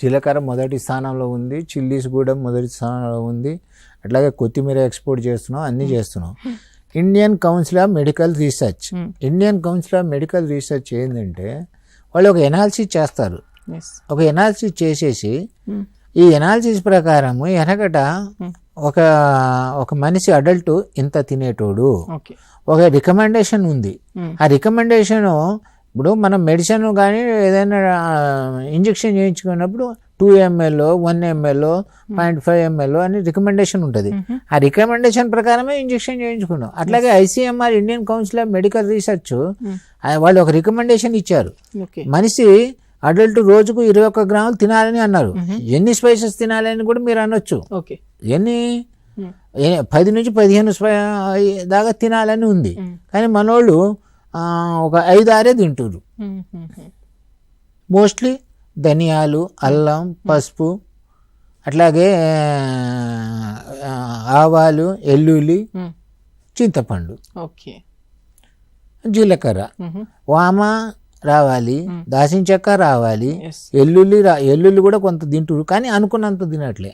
జీలకర్ర మొదటి స్థానంలో ఉంది, చిల్లీస్ కూడా మొదటి స్థానంలో ఉంది, అట్లాగే కొత్తిమీర ఎక్స్పోర్ట్ చేస్తున్నాం, అన్నీ చేస్తున్నాం. Indian council of medical research, Indian council of medical research ఏంటంటే వాళ్ళు ఒక ఎనాలిసిస్ చేస్తారు. ఒక ఎనాలిసిస్ చేసేసి ఈ ఎనాలిసిస్ ప్రకారం ఎనకట ఒక మనిషి అడల్ట్ ఇంత తినేటోడు, ఒక రికమెండేషన్ ఉంది. ఆ రికమెండేషన్ ఇప్పుడు మనం మెడిసిన్ కానీ ఏదైనా ఇంజెక్షన్ చేయించుకున్నప్పుడు 2 ml 1 ml 0.5 ml అని రికమెండేషన్ ఉంటుంది. ఆ రికమెండేషన్ ప్రకారమే ఇంజెక్షన్ చేయించుకున్నాం. అట్లాగే ICMR Indian council of medical research వాళ్ళు ఒక రికమెండేషన్ ఇచ్చారు. మనిషి అడల్ట్ రోజుకు 21 గ్రాములు తినాలని అన్నారు. ఎన్ని స్పైసెస్ తినాలని కూడా మీరు అనొచ్చు. ఎన్ని 10 నుంచి 15 దాకా తినాలని ఉంది. కానీ మనోళ్ళు ఒక 5-6 తింటారు. మోస్ట్లీ ధనియాలు, అల్లం, పసుపు, అట్లాగే ఆవాలు, ఎల్లుల్లి, చింతపండు, జీలకర్ర, వామ రావాలి, దాల్చిన చెక్క రావాలి, ఎల్లుల్లి కూడా కొంత తింటారు, కానీ అనుకున్నంత తినట్లే.